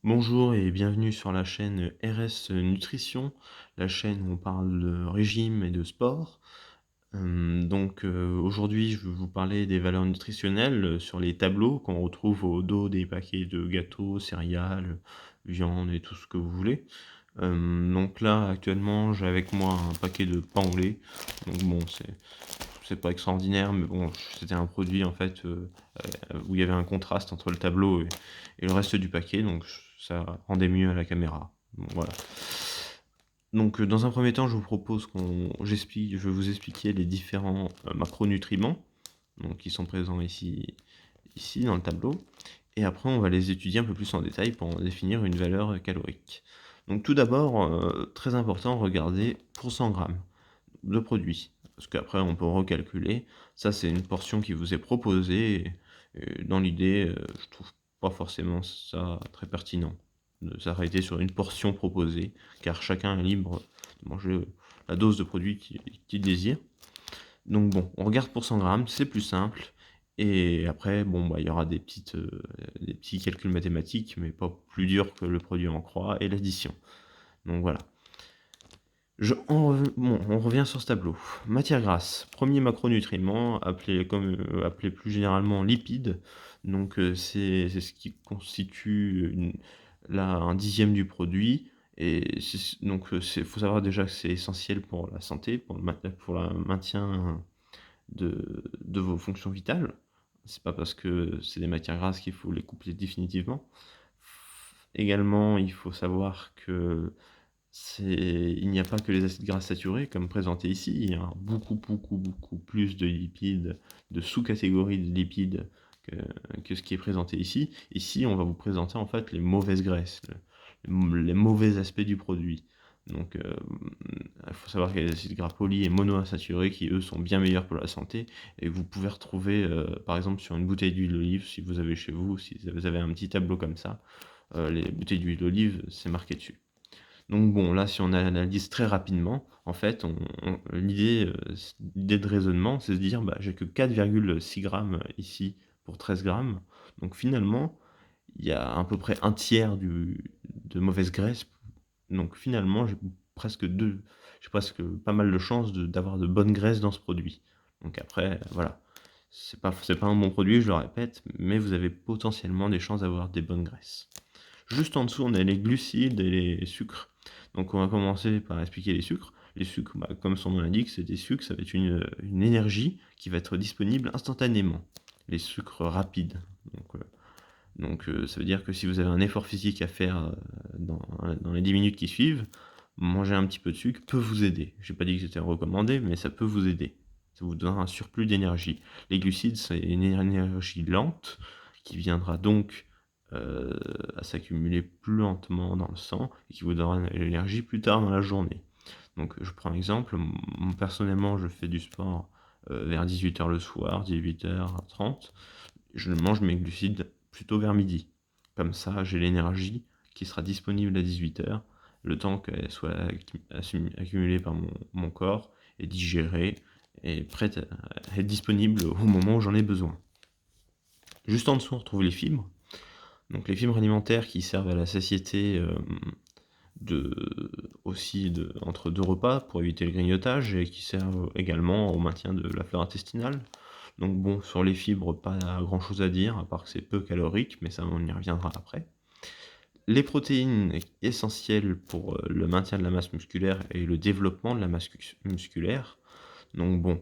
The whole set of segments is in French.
Bonjour et bienvenue sur la chaîne RS Nutrition, la chaîne où on parle de régime et de sport. Aujourd'hui, je vais vous parler des valeurs nutritionnelles sur les tableaux qu'on retrouve au dos des paquets de gâteaux, céréales, viande et tout ce que vous voulez. Donc là, actuellement, j'ai avec moi un paquet de pain au lait. Donc bon, c'est pas extraordinaire, mais bon, c'était un produit en fait où il y avait un contraste entre le tableau et le reste du paquet, donc ça rendait mieux à la caméra. Bon, voilà. Donc dans un premier temps, je vous propose je vais vous expliquer les différents macronutriments donc, qui sont présents ici dans le tableau. Et après, on va les étudier un peu plus en détail pour en définir une valeur calorique. Donc tout d'abord, très important, regardez pour 100 grammes de produit. Parce qu'après, on peut recalculer. Ça, c'est une portion qui vous est proposée. Et dans l'idée, je trouve pas forcément ça très pertinent de s'arrêter sur une portion proposée, car chacun est libre de manger la dose de produit qu'il désire. Donc bon, on regarde pour 100 grammes, c'est plus simple. Et après, bon, bah, il y aura des petits calculs mathématiques, mais pas plus durs que le produit en croix et l'addition. Donc voilà. Bon, on revient sur ce tableau. Matière grasse, premier macronutriment, appelé plus généralement lipide. Donc c'est ce qui constitue un dixième du produit. Et donc il faut savoir déjà que c'est essentiel pour la santé, pour le maintien de vos fonctions vitales. C'est pas parce que c'est des matières grasses qu'il faut les couper définitivement. Également, il faut savoir que il n'y a pas que les acides gras saturés comme présenté ici, il y a beaucoup plus de lipides, de sous-catégories de lipides que, que ce qui est présenté ici. Ici, on va vous présenter en fait les mauvaises graisses, les mauvais aspects du produit. Donc, il faut savoir qu'il y a des acides gras polis et monoinsaturés qui, eux, sont bien meilleurs pour la santé. Et vous pouvez retrouver, par exemple, sur une bouteille d'huile d'olive, si vous avez chez vous, si vous avez un petit tableau comme ça, les bouteilles d'huile d'olive, c'est marqué dessus. Donc bon, là, si on analyse très rapidement, en fait, l'idée de raisonnement, c'est de se dire, bah, j'ai que 4,6 grammes ici pour 13 grammes. Donc finalement, il y a à peu près un tiers de mauvaise graisse. Donc finalement, j'ai presque pas mal de chances d'avoir de bonnes graisses dans ce produit. Donc après, voilà. C'est pas un bon produit, je le répète, mais vous avez potentiellement des chances d'avoir des bonnes graisses. Juste en dessous, on a les glucides et les sucres. Donc on va commencer par expliquer les sucres. Les sucres, bah, comme son nom l'indique, c'est des sucres, ça va être une énergie qui va être disponible instantanément. Les sucres rapides. Ça veut dire que si vous avez un effort physique à faire dans les 10 minutes qui suivent, manger un petit peu de sucre peut vous aider. Je n'ai pas dit que c'était recommandé, mais ça peut vous aider. Ça vous donnera un surplus d'énergie. Les glucides, c'est une énergie lente qui viendra donc euh, à s'accumuler plus lentement dans le sang et qui vous donnera de l'énergie plus tard dans la journée. Donc je prends un exemple, personnellement je fais du sport vers 18h le soir, 18h30, je mange mes glucides plutôt vers midi. Comme ça j'ai l'énergie qui sera disponible à 18h, le temps qu'elle soit accumulée par mon corps et digérée et prête à être disponible au moment où j'en ai besoin. Juste en dessous on retrouve les fibres. Donc les fibres alimentaires qui servent à la satiété entre deux repas pour éviter le grignotage et qui servent également au maintien de la flore intestinale. Donc bon, sur les fibres, pas grand chose à dire, à part que c'est peu calorique, mais ça on y reviendra après. Les protéines essentielles pour le maintien de la masse musculaire et le développement de la masse musculaire. Donc bon,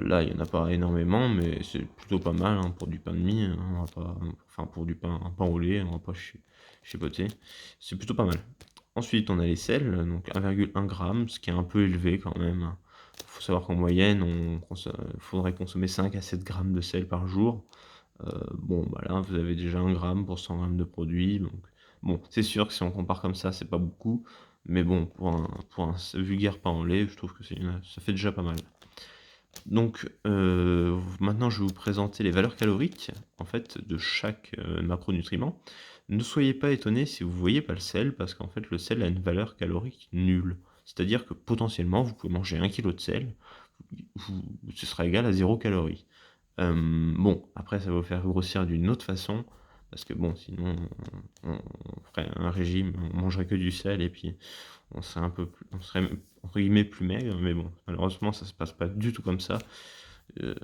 là il n'y en a pas énormément, mais c'est plutôt pas mal hein, pour du pain de mie, hein, on va pas, enfin pour un pain au lait, on va pas chipoter. C'est plutôt pas mal. Ensuite, on a les sels, donc 1,1 g, ce qui est un peu élevé quand même. Il faut savoir qu'en moyenne, il faudrait consommer 5 à 7 grammes de sel par jour. Bon, bah là, vous avez déjà 1 gramme pour 100 grammes de produit. Donc, bon, c'est sûr que si on compare comme ça, c'est pas beaucoup. Mais bon, pour un vulgaire pain en lait, je trouve que ça fait déjà pas mal. Donc, maintenant, je vais vous présenter les valeurs caloriques, en fait, de chaque macronutriment. Ne soyez pas étonnés si vous ne voyez pas le sel, parce qu'en fait, le sel a une valeur calorique nulle. C'est-à-dire que potentiellement, vous pouvez manger 1 kg de sel, ce sera égal à 0 calories. Bon, après, ça va vous faire grossir d'une autre façon, parce que bon, sinon, ferait un régime, on mangerait que du sel et puis on serait entre guillemets «plus maigre», mais bon, malheureusement ça se passe pas du tout comme ça. Heu,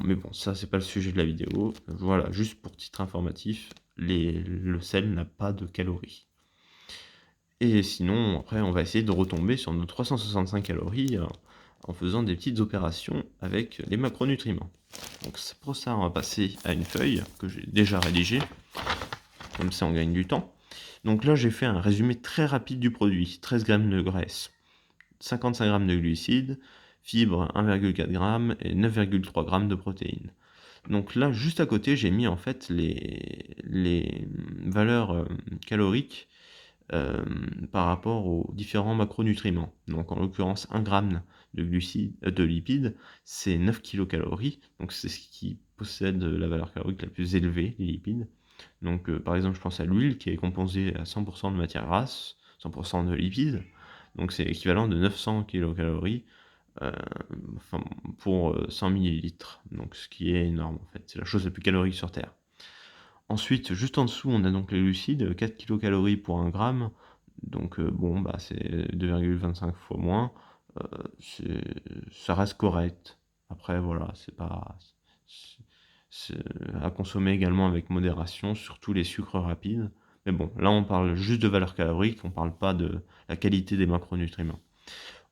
mais bon, ça c'est pas le sujet de la vidéo. Voilà, juste pour titre informatif, le sel n'a pas de calories. Et sinon, après, on va essayer de retomber sur nos 365 calories, en faisant des petites opérations avec les macronutriments. Donc pour ça, on va passer à une feuille que j'ai déjà rédigée, comme ça on gagne du temps. Donc là, j'ai fait un résumé très rapide du produit. 13 grammes de graisse, 55 grammes de glucides, fibres 1,4 g et 9,3 grammes de protéines. Donc là, juste à côté, j'ai mis en fait les valeurs caloriques par rapport aux différents macronutriments. Donc en l'occurrence, 1 gramme de glucides, de lipides, c'est 9 kilocalories. Donc c'est ce qui possède la valeur calorique la plus élevée, les lipides. Donc par exemple, je pense à l'huile qui est composée à 100% de matière grasse, 100% de lipides. Donc c'est l'équivalent de 900 kilocalories euh, enfin, pour 100 millilitres. Donc ce qui est énorme en fait. C'est la chose la plus calorique sur Terre. Ensuite, juste en dessous, on a donc les glucides, 4 kilocalories pour 1 gramme. Donc bon, bah, c'est 2,25 fois moins. Ça reste correct. Après, voilà, c'est pas. c'est- c'est à consommer également avec modération, surtout les sucres rapides. Mais bon, là, on parle juste de valeur calorique, on parle pas de la qualité des macronutriments.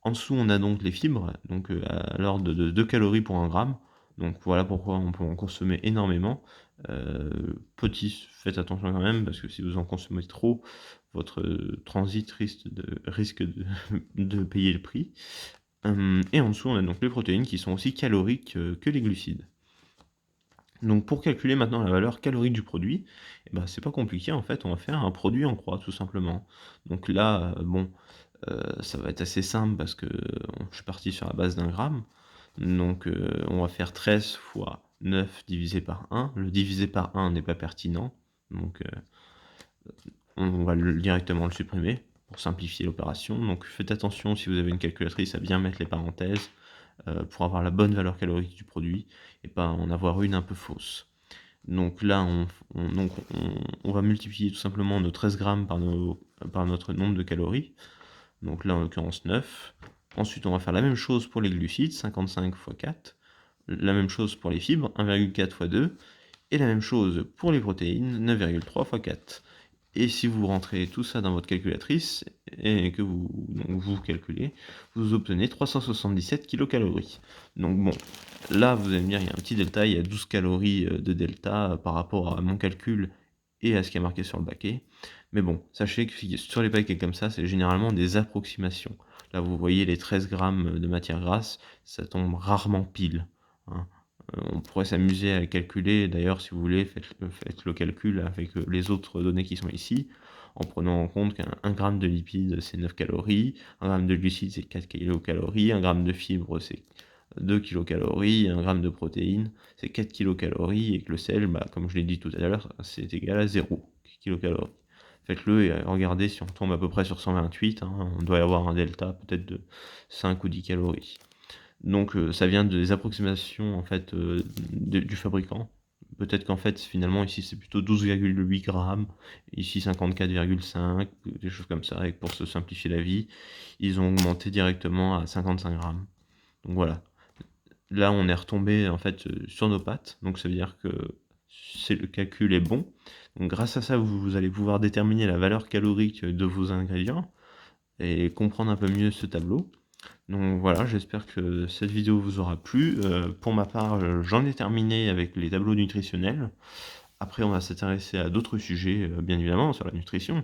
En dessous, on a donc les fibres, donc à l'ordre de 2 calories pour 1 gramme. Donc voilà pourquoi on peut en consommer énormément. Faites attention quand même, parce que si vous en consommez trop, votre transit risque de, de payer le prix. Et en dessous, on a donc les protéines qui sont aussi caloriques que les glucides. Donc pour calculer maintenant la valeur calorique du produit, eh ben, c'est pas compliqué en fait, on va faire un produit en croix tout simplement. Donc là, bon, ça va être assez simple parce que je suis parti sur la base d'un gramme. Donc on va faire 13 fois 9 divisé par 1. Le divisé par 1 n'est pas pertinent, donc on va directement le supprimer pour simplifier l'opération. Donc faites attention si vous avez une calculatrice à bien mettre les parenthèses pour avoir la bonne valeur calorique du produit et pas en avoir une un peu fausse. Donc là, on va multiplier tout simplement nos 13 grammes par notre nombre de calories. Donc là, en l'occurrence, 9. Ensuite, on va faire la même chose pour les glucides, 55 fois 4. La même chose pour les fibres, 1,4 fois 2. Et la même chose pour les protéines, 9,3 fois 4. Et si vous rentrez tout ça dans votre calculatrice et que vous calculez, vous obtenez 377 kilocalories. Donc bon, là vous allez me dire, il y a un petit delta, il y a 12 calories de delta par rapport à mon calcul et à ce qui est marqué sur le paquet. Mais bon, sachez que sur les paquets comme ça, c'est généralement des approximations. Là vous voyez les 13 grammes de matière grasse, ça tombe rarement pile, hein. On pourrait s'amuser à calculer, d'ailleurs si vous voulez, faites le calcul avec les autres données qui sont ici, en prenant en compte qu'un gramme de lipides c'est 9 calories, un gramme de glucides c'est 4 kilocalories, un gramme de fibres c'est 2 kilocalories, un gramme de protéines c'est 4 kilocalories, et que le sel, bah, comme je l'ai dit tout à l'heure, c'est égal à 0 kilocalories. Faites-le et regardez si on tombe à peu près sur 128, hein, on doit y avoir un delta peut-être de 5 ou 10 calories. Donc ça vient des approximations en fait du fabricant. Peut-être qu'en fait finalement ici c'est plutôt 12,8 grammes, ici 54,5, des choses comme ça, et que pour se simplifier la vie, ils ont augmenté directement à 55 grammes. Donc voilà. Là on est retombé en fait sur nos pattes, donc ça veut dire que le calcul est bon. Donc grâce à ça vous allez pouvoir déterminer la valeur calorique de vos ingrédients et comprendre un peu mieux ce tableau. Donc voilà, j'espère que cette vidéo vous aura plu. Pour ma part, j'en ai terminé avec les tableaux nutritionnels. Après, on va s'intéresser à d'autres sujets, bien évidemment, sur la nutrition.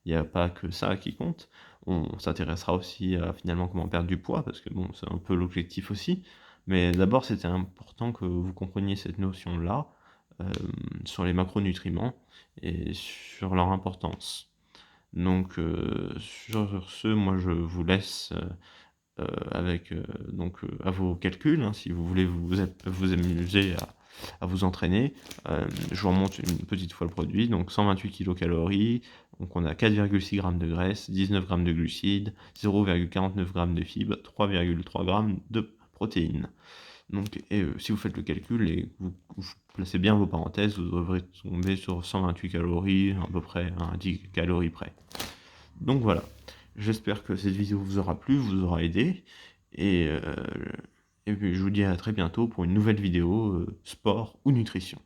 Il n'y a pas que ça qui compte. On s'intéressera aussi à finalement comment perdre du poids, parce que bon, c'est un peu l'objectif aussi. Mais d'abord, c'était important que vous compreniez cette notion-là, euh, sur les macronutriments et sur leur importance. Donc, sur ce, moi je vous laisse avec à vos calculs, hein, si vous voulez vous amuser à vous entraîner. Je vous remonte une petite fois le produit, donc 128 kilocalories, donc on a 4,6 g de graisse, 19 g de glucides, 0,49 g de fibres, 3,3 g de protéines. Donc, si vous faites le calcul et vous placez bien vos parenthèses, vous devrez tomber sur 128 calories, à peu près à 10 calories près. Donc voilà, j'espère que cette vidéo vous aura plu, vous aura aidé, et puis je vous dis à très bientôt pour une nouvelle vidéo sport ou nutrition.